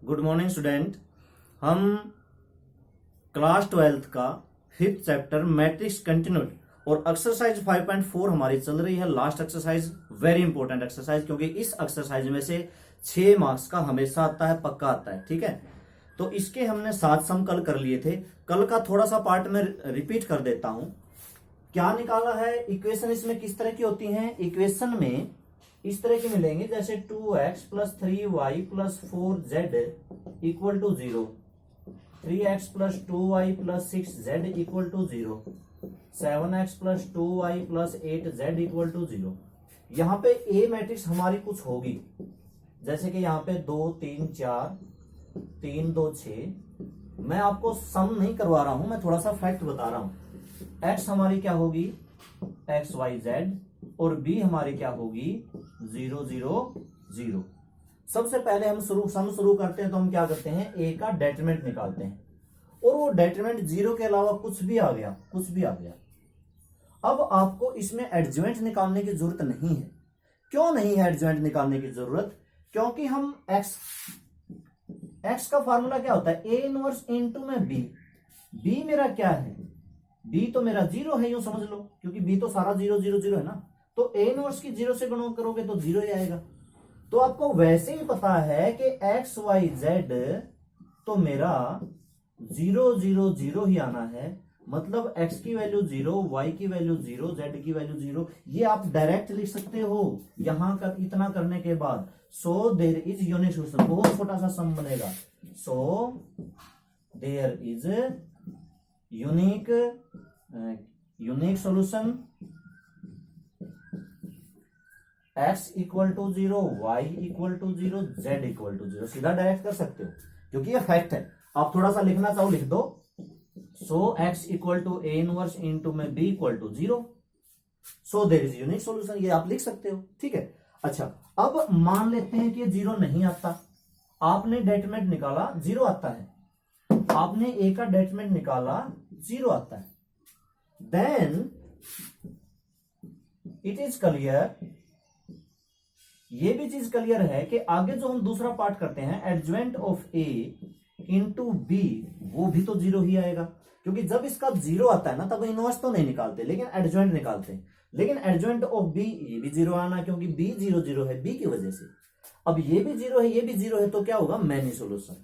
Good morning student. हम class 12th का 5th chapter matrix continued और एक्सरसाइज 5.4 हमारी चल रही है। Last exercise very important exercise, क्योंकि इस एक्सरसाइज में से 6 मार्क्स का हमेशा आता है, पक्का आता है। ठीक है, तो इसके हमने 7 सम कल कर लिए थे। कल का थोड़ा सा पार्ट में रिपीट कर देता हूं। क्या निकाला है, इक्वेशन इसमें किस तरह की होती है। इक्वेशन में इस तरह की मिलेंगे, जैसे 2x plus 3y plus 4z equal to 0, 3x plus 2y plus 6z equal to 0, 7x plus 2y plus 8z equal to 0। यहाँ पे ए मैट्रिक्स हमारी कुछ होगी, जैसे कि यहाँ पे 2 3 4 3 2 6। मैं आपको सम नहीं करवा रहा हूं, मैं थोड़ा सा फैक्ट बता रहा हूं। x हमारी क्या होगी, x y z, और b हमारी क्या होगी 0 0 0। सबसे पहले हम सम शुरू करते हैं, तो हम क्या करते हैं, a का डेटरमिनेंट निकालते हैं, और वो डेटरमिनेंट 0 के अलावा कुछ भी आ गया। अब आपको इसमें एडजॉइंट निकालने की जरूरत नहीं है। क्यों नहीं है एडजॉइंट निकालने की जरूरत, क्योंकि हम x का फार्मूला क्या होता है, a इनवर्स इनटू में b मेरा क्या है, b तो मेरा 0 है, यूं समझ लो, क्योंकि b तो सारा 0 0 0 है ना। तो a इनवर्स की 0 से गुणा करोगे तो 0 ही आएगा। तो आपको वैसे ही पता है कि x y z तो मेरा 0 0 0 ही आना है, मतलब x की वैल्यू 0, y की वैल्यू 0, z की वैल्यू 0। ये आप डायरेक्ट लिख सकते हो यहां का इतना करने के बाद। So there is unique solution, बहुत छोटा सा सम बनेगा। So there is unique solution, x equal to 0, y equal to 0, z equal to 0। सीधा डायरेक्ट कर सकते हो, क्योंकि ये फैक्ट है। आप थोड़ा सा लिखना चाहो लिख दो। So x equal to a inverse into में b equal to 0, so there is unique solution. ये आप लिख सकते हो, ठीक है। अच्छा, अब मान लेते हैं कि 0 नहीं आता। आपने डेटरमिनेंट निकाला 0 आता है, आपने a का डेटरमिनेंट निकाला 0 आता है। देन इट इज क्लियर, ये भी चीज क्लियर है कि आगे जो हम दूसरा पार्ट करते हैं, adjoint of a into b, वो भी तो 0 ही आएगा, क्योंकि जब इसका 0 आता है ना, तब इनवर्स तो नहीं निकालते, लेकिन एडजॉइंट निकालते हैं। लेकिन एडजॉइंट ऑफ b, ये भी 0 आना, क्योंकि b 0 0 है b की वजह से। अब ये भी 0 है, ये भी 0 है, तो क्या होगा, many solution.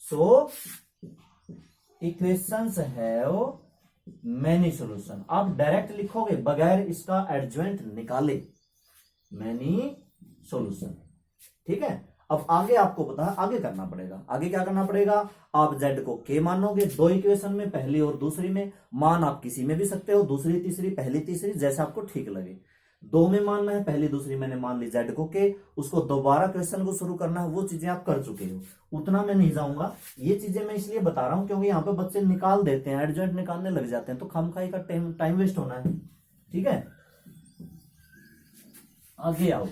So equations have many solution. आप डायरेक्ट लिखोगे बगैर इसका एडजॉइंट निकाले, मैनी सॉल्यूशन। ठीक है। अब आगे आपको पता है, आगे करना पड़ेगा। आगे क्या करना पड़ेगा, आप z को k मानोगे, 2 इक्वेशन में, पहली और दूसरी में। मान आप किसी में भी सकते हो, दूसरी तीसरी, पहली तीसरी, जैसे आपको ठीक लगे। 2 में मानना है, पहली दूसरी मैंने मान ली z को k, उसको दोबारा क्वेश्चन को शुरू करना है, वो चीजें आप कर चुके हो, उतना मैं नहीं जाऊंगा। ये चीजें मैं इसलिए बता रहा हूं क्योंकि यहाँ पे बच्चे निकाल देते हैं, एडजॉइंट निकालने लग जाते हैं, तो खामखाई का टाइम वेस्ट होना है। ठीक है, आगे आओ।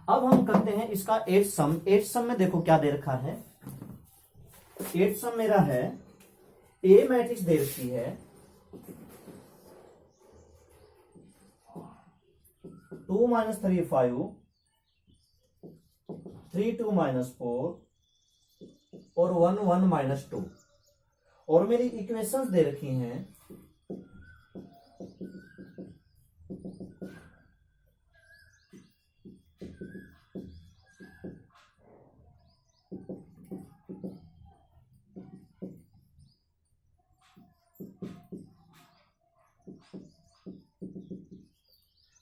अब हम करते हैं इसका 8 सम। 8 सम में देखो क्या दे रखा है। 8 सम मेरा है, ए मैट्रिक्स दे रखी है, 2 - 3 5, 3 2 - 4 और 1 1 - 2, और मेरी इक्वेशंस दे रखी हैं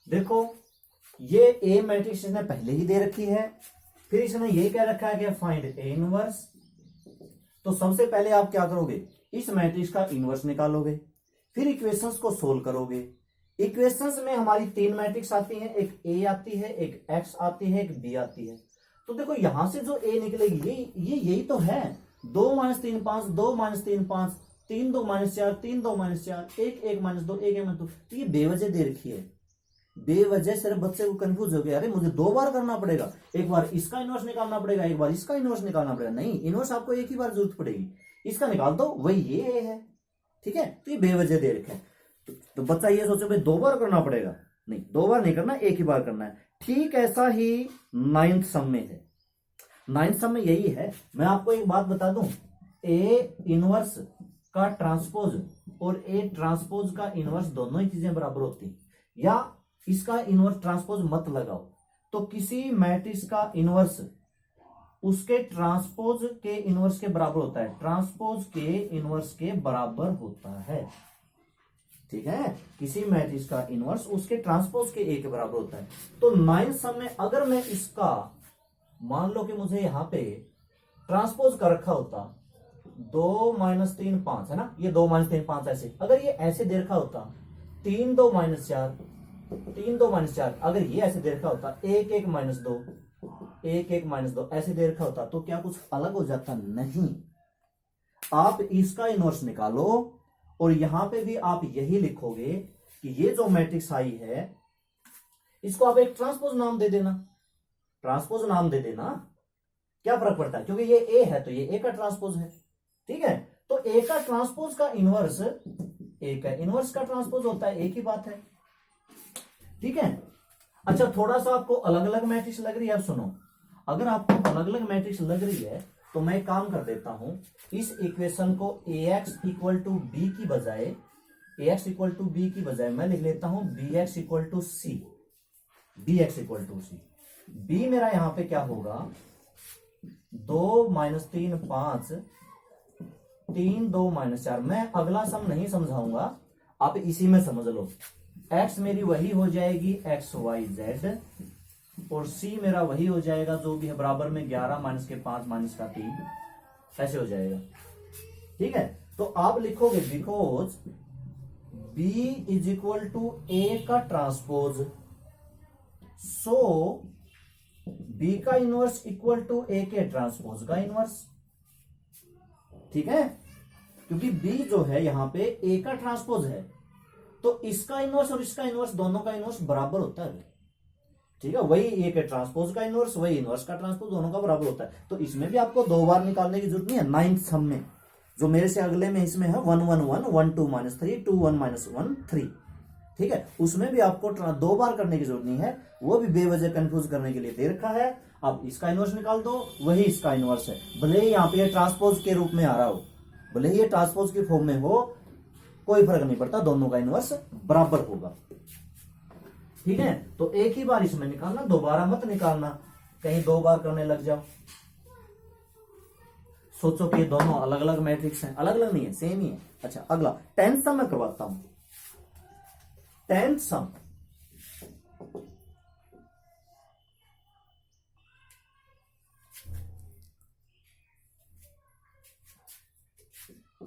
देखो, ये ए मैट्रिक्स इसने पहले ही दे रखी है, फिर इसने ये कह रखा है कि फाइंड ए इनवर्स। तो सबसे पहले आप क्या करोगे, इस मैट्रिक्स का इनवर्स निकालोगे, फिर इक्वेशंस को सोल्व करोगे। इक्वेशंस में हमारी 3 मैट्रिक्स आती हैं, एक ए आती है, एक एक्स आती है, एक बी आती है। तो देखो यहां से जो ए निकलेगी, ये यही तो है, 2 - 3 5, 2 - 3 5, 3 2 - 4, 3 2 - 4, 1 1 - 2, 1 1 - 2। तो ये बेवजह दे रखी है, बेवजह सिर्फ बच्चे को कंफ्यूज हो गया, अरे मुझे 2 बार करना पड़ेगा, एक बार इसका इनवर्स निकालना पड़ेगा, एक बार इसका इनवर्स निकालना पड़ेगा। नहीं, इनवर्स आपको एक ही बार जरूरत पड़ेगी, इसका निकाल दो, वही ये है। ठीक है, तो ये बेवजह दे रखे है। तो बच्चा ये सोचो भाई 2 बार करना पड़ेगा, नहीं, 2 बार नहीं करना, एक ही बार करना है। ठीक ऐसा ही 9th सम में है। नाइन्थ सम में यही है। मैं आपको एक बात बता दूं, ए इनवर्स का ट्रांसपोज और ए ट्रांसपोज का इनवर्स दोनों ही चीजें बराबर होती हैं, या इसका इनवर्स ट्रांसपोज मत लगाओ, तो किसी मैट्रिक्स का इनवर्स उसके ट्रांसपोज के इनवर्स के बराबर होता है, ट्रांसपोज के इनवर्स के बराबर होता है। ठीक है, किसी मैट्रिक्स का इनवर्स उसके ट्रांसपोज के ए के बराबर होता है। तो नाइन्थ सम में अगर मैं इसका मान लो कि मुझे यहां पे ट्रांसपोज कर रखा होता 2 - 3 5 है ना, ये 2 - 3 5 ऐसे, अगर ये ऐसे दे रखा होता 3 2 - 4 3 2 - 4, अगर ये ऐसे दे रखा होता 1 1 - 2 1 1 - 2 ऐसे दे रखा होता, तो क्या कुछ अलग हो जाता? नहीं। आप इसका इनवर्स निकालो और यहां पे भी आप यही लिखोगे कि ये जो मैट्रिक्स आई है इसको आप एक ट्रांसपोज नाम दे देना, ट्रांसपोज नाम दे देना, क्या फर्क पड़ता है, क्योंकि ये ए है तो ये ए का ट्रांसपोज है। ठीक है, तो ए का ट्रांसपोज का इनवर्स ए का इनवर्स का ट्रांसपोज होता है, एक ही बात है। ठीक है, अच्छा थोड़ा सा आपको अलग अलग मैट्रिक्स लग रही है, अब सुनो, अगर आपको अलग अलग मैट्रिक्स लग रही है तो मैं एक काम कर देता हूं, इस इक्वेशन को ax इक्वल टू बी की बजाय ax इक्वल टू बी की बजाय मैं लिख लेता हूं bx इक्वल टू सी, bx इक्वल टू सी। b मेरा यहां पे क्या होगा 2 - 3 5 3 2 - 4। मैं अगला सम नहीं समझाऊंगा, आप इसी में समझ लो। x मेरी वही हो जाएगी x y z और c मेरा वही हो जाएगा जो भी है बराबर में 11 - के 5 - का 3 ऐसे हो जाएगा। ठीक है, तो आप लिखोगे because b is equal to A का ट्रांसपोज, सो b का इनवर्स इक्वल टू ए के ट्रांसपोज का इनवर्स। ठीक है, क्योंकि b जो है यहां पे a का ट्रांसपोज है, तो इसका इनवर्स और इसका इनवर्स दोनों का इनवर्स बराबर होता है। ठीक है, वही ए के ट्रांसपोज का इनवर्स वही इनवर्स का ट्रांसपोज दोनों का बराबर होता है। तो इसमें भी आपको 2 बार निकालने की जरूरत नहीं है। नाइन्थ सम में जो मेरे से अगले में इसमें है 1 1 1 1 2 - 3 2 1 - 1 3। ठीक है, उसमें भी आपको 2 बार करने की जरूरत नहीं है, वो भी बेवजह कंफ्यूज करने के लिए दे रखा है। आप इसका इनवर्स निकाल दो, वही इसका इनवर्स है, भले ही यहाँ पे ट्रांसपोज के रूप में आ रहा हो, भले ही ये ट्रांसपोज के फॉर्म में हो, कोई फर्क नहीं पड़ता, दोनों का इनवर्स बराबर होगा। ठीक है, तो एक ही बार इसमें निकालना, दोबारा मत निकालना, कहीं 2 बार करने लग जाओ। सोचो कि ये दोनों अलग अलग मैट्रिक्स हैं, अलग अलग नहीं है, सेम ही है। अच्छा अगला 10th सम मैं करवाता हूं। 10th सम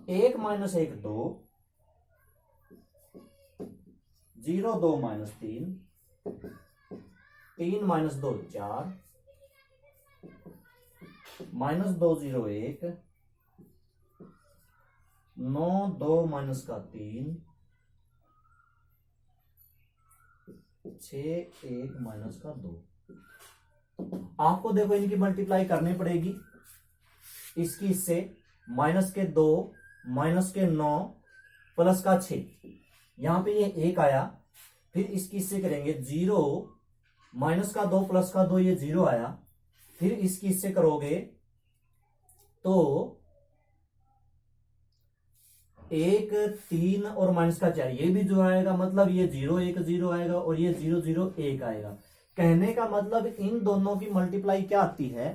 एक - 1 2 0 2 - 3 3 - 2 4 -2 0 1 9 2 - का 3 6 1 - का 2। आपको देखो इनकी मल्टीप्लाई करनी पड़ेगी, इसकी इससे माइनस के 2 माइनस के 9 प्लस का 6, यहां पे ये 1 आया, फिर इसकी इससे करेंगे 0 माइनस का 2 प्लस का 2 ये 0 आया, फिर इसकी इससे करोगे तो 1 3 और माइनस का 4 ये भी जो आएगा, मतलब ये 0 1 0 आएगा और ये 0 0 1 आएगा। कहने का मतलब इन दोनों की मल्टीप्लाई क्या आती है,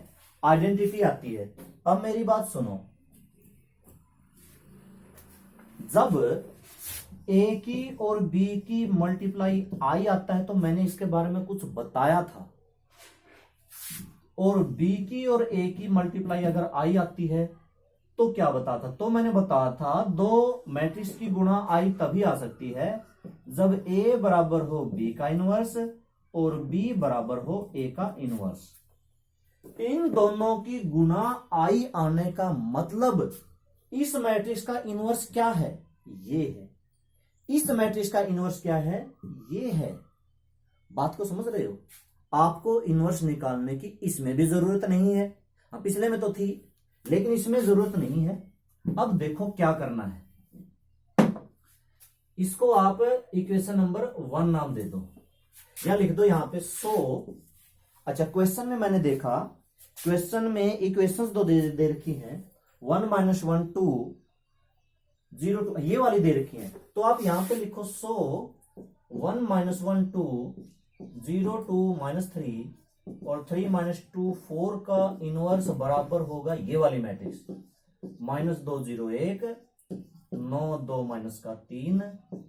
आइडेंटिटी आती है। अब मेरी बात सुनो, जब ए की और बी की मल्टीप्लाई आई आता है तो मैंने इसके बारे में कुछ बताया था, और बी की और ए की मल्टीप्लाई अगर आई आती है तो क्या बताता, तो मैंने बताया था 2 मैट्रिक्स की गुणा आई तभी आ सकती है जब ए बराबर हो बी का इनवर्स और बी बराबर हो ए का इनवर्स। इन दोनों की गुणा आई आने का मतलब इस मैट्रिक्स का इनवर्स क्या है, ये है। इस मैट्रिक्स का इनवर्स क्या है, ये है। बात को समझ रहे हो? आपको इनवर्स निकालने की इसमें भी जरूरत नहीं है, पिछले में तो थी, लेकिन इसमें जरूरत नहीं है। अब देखो क्या करना है, इसको आप इक्वेशन नंबर 1 नाम दे दो, या लिख दो यहां पे 100। अच्छा, क्वेश्चन में मैंने देखा क्वेश्चन में इक्वेशंस दो दे रखी हैं, 1 - 1 2 0 2, ये वाली दे रखी है। तो आप यहां पे लिखो, सो 1 - 1 2 0 2 -3 और 3 - 2 4 का इनवर्स बराबर होगा ये वाली मैट्रिक्स, -2 0 1 9 2 -3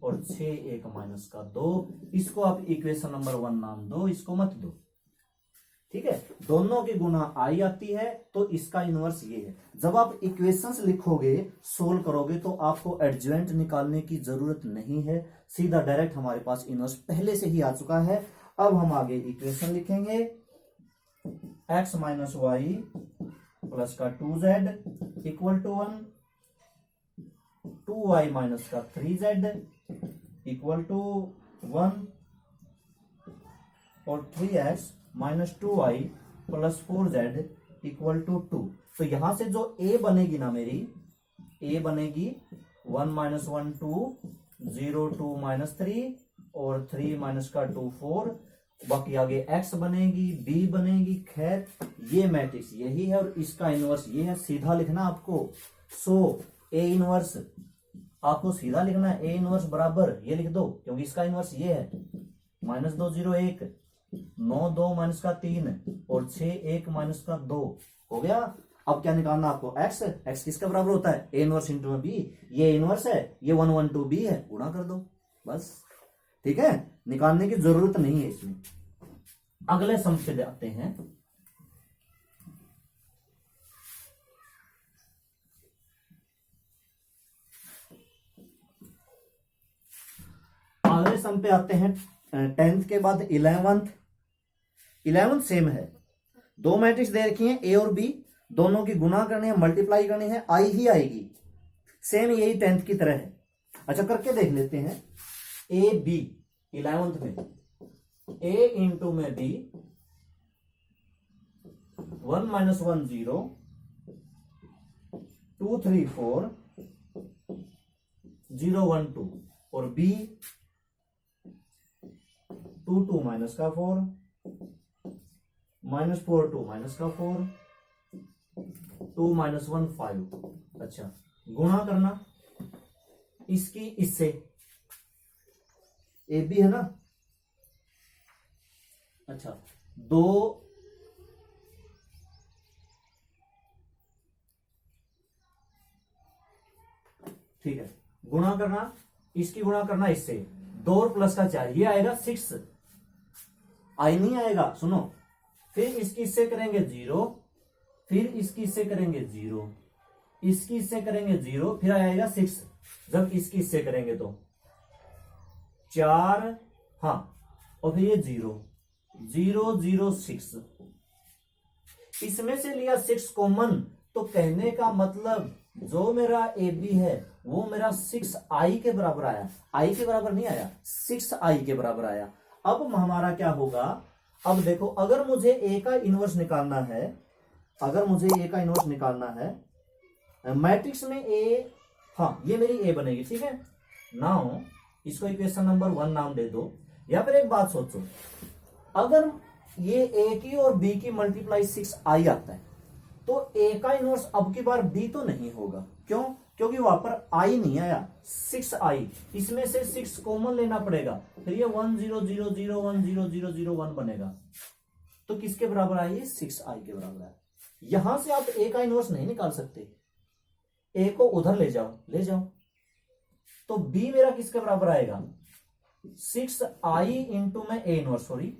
और 6 1 -2। इसको आप इक्वेशन नंबर 1 नाम दो, इसको मत दो, ठीक है। दोनों की गुना आई आती है, तो इसका इनवर्स ये है। जब आप इक्वेशंस लिखोगे, सोल्व करोगे, तो आपको एडजॉइंट निकालने की जरूरत नहीं है, सीधा डायरेक्ट हमारे पास इनवर्स पहले से ही आ चुका है। अब हम आगे इक्वेशन लिखेंगे, x - y प्लस का 2z equal to 1, 2y minus का 3z इक्वल टू 1 और 3x - 2y plus 4z equal to 2। तो यहां से जो a बनेगी ना मेरी, a बनेगी 1 - 1 2 0 2 -3 और 3 - का 2 4, बाकी आगे x बनेगी, b बनेगी। खैर ये मैट्रिक्स यही है और इसका इनवर्स ये है, सीधा लिखना आपको। सो a इनवर्स आपको सीधा लिखना है, a इनवर्स बराबर ये लिख दो, क्योंकि इसका इनवर्स ये है, -2 0 1 9 2 - का 3 और 6 1 - का 2 हो गया। अब क्या निकालना आपको, x किसका बराबर होता है, a इनवर्स इंटू b। ये इनवर्स है, ये 1 1 2 b है, गुणा कर दो बस, ठीक है। निकालने की जरूरत नहीं है इसमें। अगले सम पे आते हैं। अगले सम पे आते हैं 10th के बाद 11th सेम है। दो मैट्रिक्स दे रखी हैं a और b, दोनों की गुना करनी है, मल्टीप्लाई करनी है, आई ही आएगी। सेम यही 10th की तरह है। अच्छा करके देख लेते हैं। a b 11th में a इंटू में b 1 - 1 0 2 3 4 0 1 2 और b 2 2 - का 4 -4 2 - का 4 2 - 1 5। अच्छा गुणा करना इसकी इससे, ए बी है ना। अच्छा दो ठीक है, गुणा करना इसकी, गुणा करना इससे, 2 और प्लस का 4, ये आएगा 6, आई नहीं आएगा, सुनो। फिर इसकी इससे करेंगे 0, फिर इसकी इससे करेंगे 0, इसकी इससे करेंगे 0, फिर आएगा 6। जब इसकी इससे करेंगे तो 4, हाँ, और फिर ये 0 0 0 6, इसमें से लिया 6 कॉमन। तो कहने का मतलब जो मेरा ए बी है वो मेरा 6i के बराबर आया, i के बराबर नहीं आया, 6i के बराबर आया। अब हमारा क्या होगा, अब देखो, अगर मुझे a का इनवर्स निकालना है, अगर मुझे a का इनवर्स निकालना है मैट्रिक्स में a, हाँ ये मेरी a बनेगी, ठीक है। नाउ इसको इक्वेशन नंबर 1 नाम दे दो। या फिर एक बात सोचो, अगर ये a की और b की मल्टीप्लाई 6i आता है, तो a का इनवर्स अब की बार b तो नहीं होगा। क्यों? क्योंकि वहां पर i नहीं आया, 6i, इसमें से 6 कॉमन लेना पड़ेगा, फिर ये 1 0 0 0 1 0 0 0 1 बनेगा। तो किसके बराबर आया, ये 6i के बराबर आया। यहां से आप a का इनवर्स नहीं निकाल सकते, a को उधर ले जाओ, ले जाओ, तो b मेरा किसके बराबर आएगा, 6i इंटू में a inverse, sorry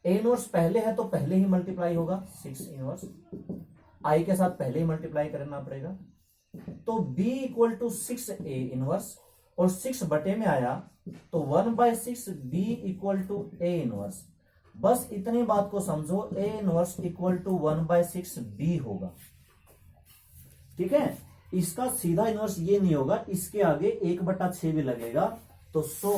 a inverse पहले है तो पहले ही मल्टीप्लाई होगा, 6 इनवर्स i के साथ पहले ही मल्टीप्लाई करना पड़ेगा। तो b equal to 6a inverse, और 6 बटे में आया तो 1/6 b equal to a inverse. बस इतनी बात को समझो, a inverse equal to 1/6 b होगा, ठीक है। इसका सीधा इनवर्स ये नहीं होगा, इसके आगे 1/6 भी लगेगा। तो सो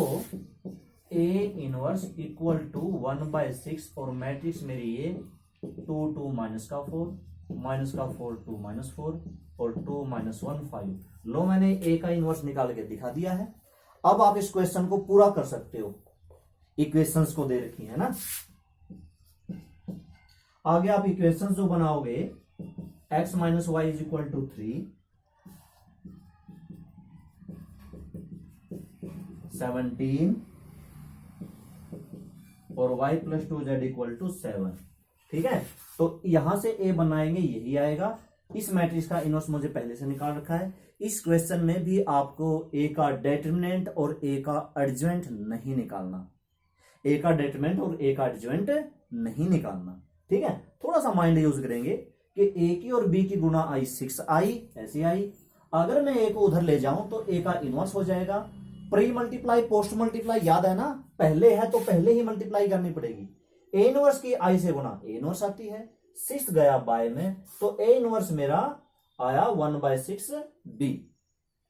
a इनवर्स इक्वल टू 1/6 और मैट्रिक्स मेरी ये 2 2 - का 4 -का 4 2 - 4 और 2 - 1 5। लो मैंने a का इनवर्स निकाल के दिखा दिया है। अब आप इस क्वेश्चन को पूरा कर सकते हो, इक्वेशंस को दे रखी है ना। आगे आप इक्वेशन जो बनाओगे x minus y is equal to 3, 17 और y plus 2z equal to 7। ठीक है, तो यहां से a बनाएंगे, यही आएगा। इस मैट्रिक्स का इनवर्स मुझे पहले से निकाल रखा है। इस क्वेश्चन में भी आपको a का डेटर्मिनेंट और a का एडजॉइंट नहीं निकालना, a का डेटर्मिनेंट और a का एडजॉइंट नहीं निकालना। ठीक है, थोड़ा सा माइंड यूज करेंगे कि a की और b की गुणा आई 6i, ऐसी आई। अगर मैं a को उधर ले जाऊं तो a का इनवर्स हो जाएगा। प्री मल्टीप्लाई पोस्ट मल्टीप्लाई याद है ना, पहले है तो पहले ही मल्टीप्लाई करनी पड़ेगी। ए इनवर्स की आई से गुणा ए इनवर्स आती है, 6 गया बाय में, तो ए इनवर्स मेरा आया 1/6 बी।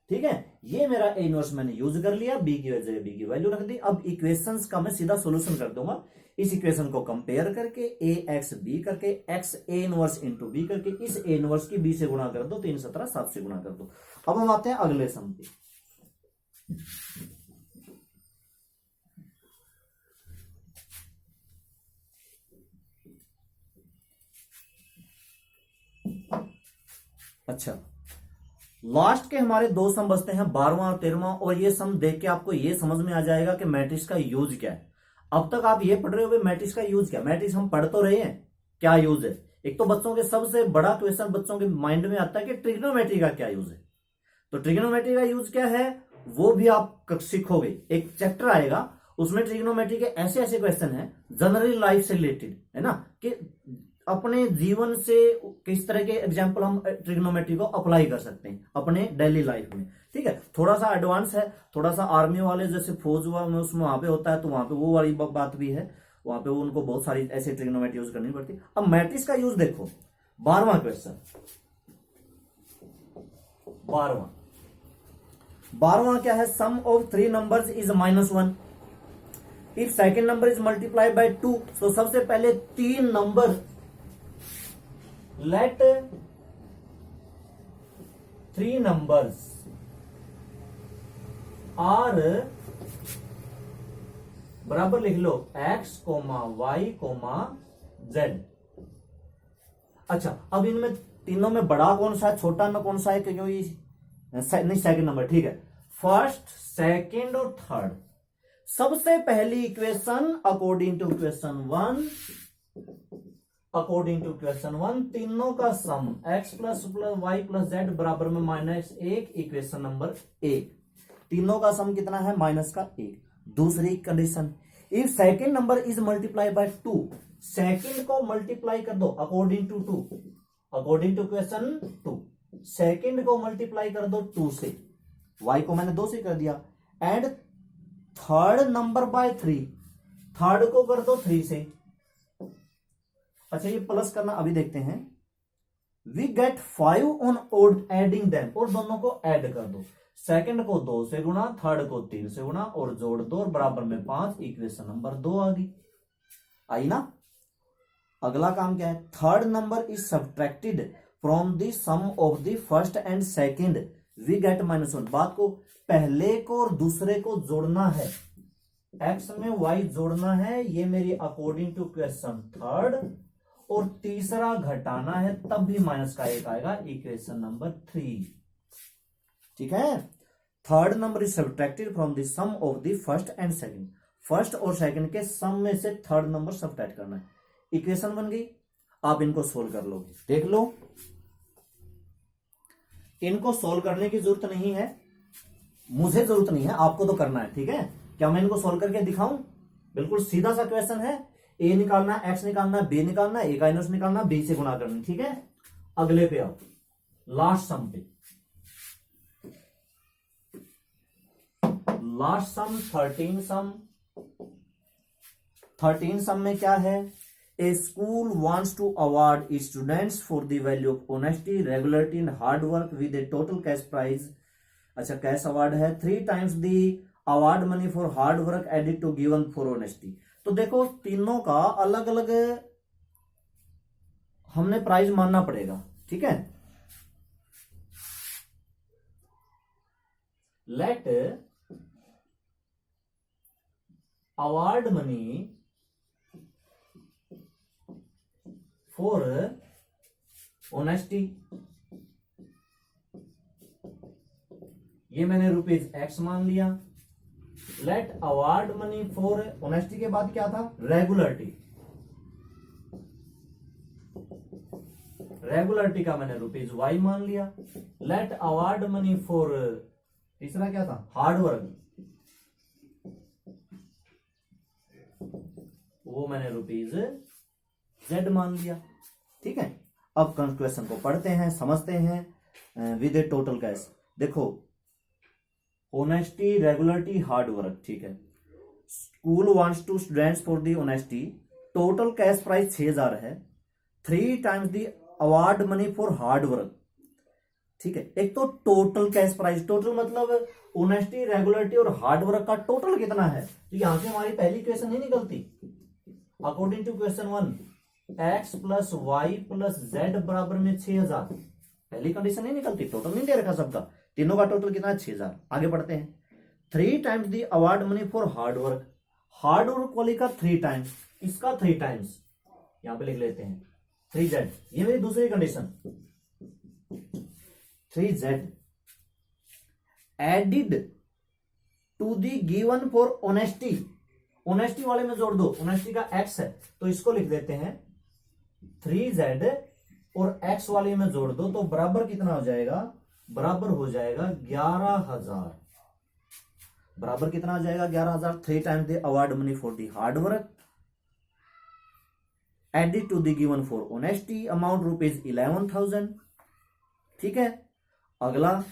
ठीक है, ये मेरा ए इनवर्स मैंने यूज कर लिया, बी की वजह बी की वैल्यू रख दी। अब इक्वेशंस का मैं सीधा सॉल्यूशन कर दूंगा। इस इक्वेशन को कंपेयर करके ए एक्स बी करके X A inverse into B करके इस ए इनवर्स की बी से गुणा कर दो, 3 17 7 से गुणा कर दो। अब हम आते हैं अगले सम पे। अच्छा, लास्ट के हमारे दो सम बचते हैं, 12वां और 13वां, और ये सम देख के आपको ये समझ में आ जाएगा कि मैट्रिक्स का यूज क्या है। अब तक आप ये पढ़ रहे हो मैट्रिक्स का यूज क्या, मैट्रिक्स हम पढ़ तो रहे हैं, क्या यूज है। एक तो बच्चों के सबसे बड़ा क्वेश्चन बच्चों के माइंड में आता है कि ट्रिग्नोमेट्री का क्या यूज है। तो ट्रिग्नोमेट्री का यूज क्या है वो भी आप सीखोगे। एक चैप्टर आएगा उसमें ट्रिग्नोमेट्री के ऐसे ऐसे क्वेश्चन हैं जनरली लाइफ से रिलेटेड, है ना, कि अपने जीवन से किस तरह के एग्जाम्पल हम ट्रिग्नोमेट्री को अप्लाई कर सकते हैं अपने डेली लाइफ में। ठीक है, थोड़ा सा एडवांस है, थोड़ा सा आर्मी वाले जैसे फौज हुआ में उसमें वहां पे होता है, तो वहां पे वो वाली बात भी है, वहां पे उनको बहुत सारी ऐसे ट्रिग्नोमेट्री यूज करनी पड़ती है। अब मैट्रिक्स का यूज देखो, 12वां क्वेश्चन, 12वां क्या है, sum of 3 numbers is -1 if second number is multiply by 2। तो सबसे पहले 3 नंबर, लेट 3 numbers आर बराबर लिख लो x, y, z। अच्छा, अब इनमें तीनों में बड़ा कौन सा है, छोटा में कौन सा है, क्योंकि नहीं सेकंड नंबर। ठीक है, फर्स्ट सेकंड और थर्ड। सबसे पहली इक्वेशन अकॉर्डिंग टू क्वेश्चन 1, तीनों का sum x plus y plus z बराबर में -1, इक्वेशन नंबर 1। तीनों का सम कितना है, -1। दूसरी condition, if second number is multiply by 2, second को मल्टीप्लाई कर दो अकॉर्डिंग टू क्वेश्चन 2, सेकेंड को मल्टीप्लाई कर दो 2 से, y को मैंने 2 से कर दिया, and third number by 3, third को कर दो 3 से। अच्छा, ये प्लस करना अभी देखते हैं। We get 5 on odd adding them, और दोनों को ऐड कर दो, सेकंड को 2 से गुणा, थर्ड को 3 से गुणा और जोड़ दो, और बराबर में 5, इक्वेशन नंबर 2 आ गई। आई ना। अगला काम क्या है, third number is subtracted from the sum of the first and second, we get -1। बात को पहले को और दूसरे को जोड़ना है, x में y जोड़ना है, ये मेरी अकॉर्डिंग टू क्वेश्चन थर्ड, और तीसरा घटाना है तब भी -1 आएगा, इक्वेशन नंबर 3। ठीक है, third number is subtracted from the sum of the first and second, first और सेकंड के सम में से थर्ड नंबर सब्ट्रैक्ट करना है। इक्वेशन बन गई, आप इनको सोल्व कर लोगे। देख लो, इनको सोल्व करने की जरूरत नहीं है, मुझे जरूरत नहीं है, आपको तो करना है। ठीक है, क्या मैं इनको सोल्व करके दिखाऊं? बिल्कुल सीधा सा क्वेश्चन है, ए निकालना, एक्स निकालना, बी निकालना, ए का इनवर्स निकालना, बी से गुणा करना। ठीक है, अगले पे आओ, लास्ट सम पे। लास्ट सम 13 सम में क्या है, a school wants to award students for the value of honesty, regularity and hard work with a total cash prize. अच्छा, कैश अवार्ड है 3 times the award money for hard work added to given for honesty. तो देखो, तीनों का अलग अलग हमने prize मानना पड़ेगा। ठीक है, let award money for honesty, ये मैंने रुपीज एक्स मान लिया। Let award money for honesty के बाद क्या था, रेगुलरिटी, रेगुलरिटी का मैंने रुपीज वाई मान लिया। लेट अवार्ड मनी फॉर तीसरा क्या था, हार्ड वर्क, वो मैंने रुपीज जेड मान लिया। ठीक है, अब क्वेश्चन को पढ़ते हैं, समझते हैं विद ए टोटल कैश। देखो ऑनेस्टी, रेगुलरिटी, हार्ड वर्क, ठीक है। School wants to students for the honesty, total cash price 6000 है, 3 times the award money for hard work. ठीक है, एक तो टोटल कैश प्राइस, टोटल मतलब ऑनेस्टी, रेगुलरिटी और हार्ड वर्क का टोटल कितना है, तो यहां से हमारी पहली क्वेश्चन नहीं निकलती। According to question 1, x plus y plus z बराबर में 6000, पहली कंडीशन नहीं निकलती, टोटल नहीं दे रखा सबका, तीनों का टोटल कितना है 6000। आगे बढ़ते हैं, 3 times the award money for hard work, hard work वाली का 3 टाइम्स, इसका 3 टाइम्स, यहां पे लिख लेते हैं 3z, ये मेरी दूसरी condition, 3z added to the given for honesty, honesty वाले में जोड़ दो, ऑनेस्टी का x है तो इसको लिख देते हैं 3z और x वाले में जोड़ दो तो बराबर कितना हो जाएगा, बराबर हो जाएगा 11000, बराबर कितना आ जाएगा 11000। 3 times the award money for the hard work added to the given for honesty, amount rupees 11000। ठीक है, अगला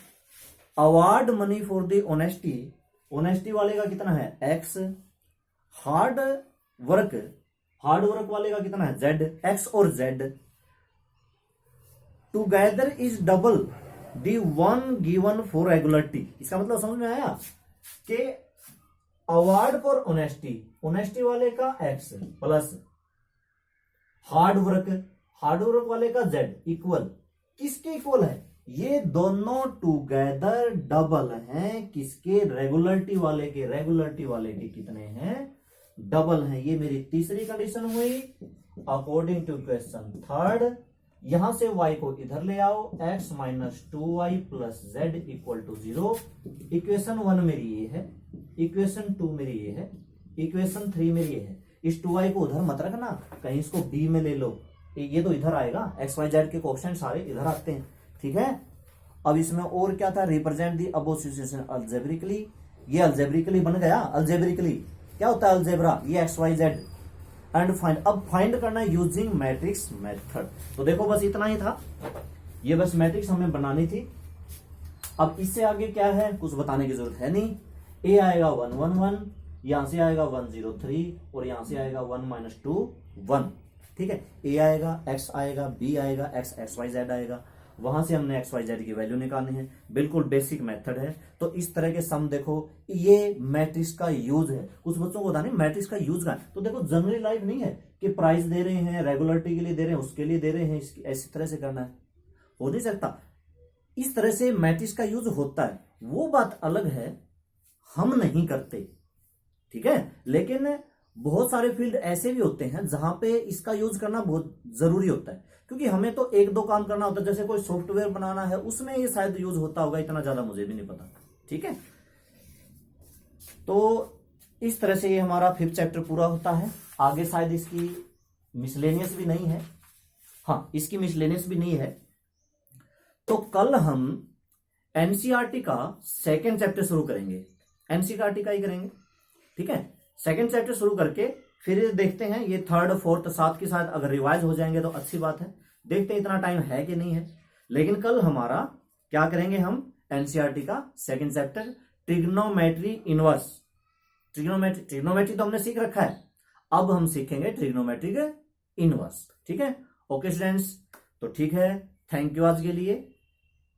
award money for the honesty, honesty वाले का कितना है x, hard work, hard work वाले का कितना है z, x और z together is double the one given for regularity. इसका मतलब समझ में आया कि अवार्ड फॉर ऑनेस्टी, ऑनेस्टी वाले का x प्लस हार्ड वर्क वाले का z इक्वल, किसके इक्वल है, ये दोनों टुगेदर डबल हैं किसके, रेगुलरिटी वाले के, रेगुलरिटी वाले के कितने हैं, डबल हैं। ये मेरी तीसरी कंडीशन हुई। अकॉर्डिंग टू क्वेश्चन 3, यहां से y को इधर ले आओ, x minus 2y plus z equal to 0। Equation 1 मेरी ये है, इक्वेशन 2 मेरी ये है, इक्वेशन 3 मेरी ये है। इस 2y को उधर मत रखना, कहीं इसको b में ले लो, ये तो इधर आएगा, x y z के कोएफिशिएंट सारे इधर आते हैं। ठीक है, अब इसमें और क्या था, represent the above situation algebraically, ये अल्जेब्रिकली बन गया। अल्जेब्रिकली क्या होता है, अलजेब्रा, ये x y z and find, अब फाइंड करना यूजिंग मैट्रिक्स मेथड। तो देखो बस इतना ही था, ये बस मैट्रिक्स हमें बनानी थी। अब इससे आगे क्या है कुछ बताने की जरूरत है नहीं। ए आएगा 1 1 1, यहां से आएगा 1 0 3 और यहां से आएगा 1 - 2 1। ठीक है, ए आएगा, एक्स आएगा, बी आएगा, एक्स एक्स वाई जेड आएगा, वहां से हमने एक्स वाई जेड की वैल्यू निकालनी है। बिल्कुल बेसिक मेथड है। तो इस तरह के सम देखो, ये मैट्रिक्स का यूज है। कुछ बच्चों को पता नहीं मैट्रिक्स का यूज का है, तो देखो जनरली लाइफ नहीं है कि प्राइस दे रहे हैं, रेगुलरिटी के लिए दे रहे हैं, उसके लिए दे रहे हैं, ऐसी तरह से करना है, हो नहीं सकता। इस तरह से मैट्रिक्स का यूज होता है, वो बात अलग है, हम नहीं करते। ठीक है, लेकिन बहुत सारे फील्ड ऐसे भी होते हैं जहां पे इसका यूज करना बहुत जरूरी होता है, क्योंकि हमें तो 1-2 काम करना होता है। जैसे कोई सॉफ्टवेयर बनाना है, उसमें ये शायद यूज होता होगा, इतना ज्यादा मुझे भी नहीं पता। ठीक है, तो इस तरह से ये हमारा 5th चैप्टर पूरा होता है। आगे शायद इसकी मिसलेनियस भी नहीं है, हाँ इसकी मिसलेनियस भी नहीं है। तो कल हम एनसीईआरटी का 2nd चैप्टर शुरू करेंगे, एनसीईआरटी का ही करेंगे। ठीक है, 2nd चैप्टर शुरू करके फिर देखते हैं ये 3rd 4th 7 के साथ अगर रिवाइज हो जाएंगे तो अच्छी बात है। देखते हैं इतना टाइम है कि नहीं है। लेकिन कल हमारा क्या करेंगे, हम एनसीईआरटी का 2nd chapter trigonometry inverse. Trigonometry तो हमने सीख रखा है, अब हम सीखेंगे ट्रिग्नोमेट्री के इनवर्स। ठीक है, ओके स्टूडेंट्स, तो ठीक है, थैंक यू आज के लिए।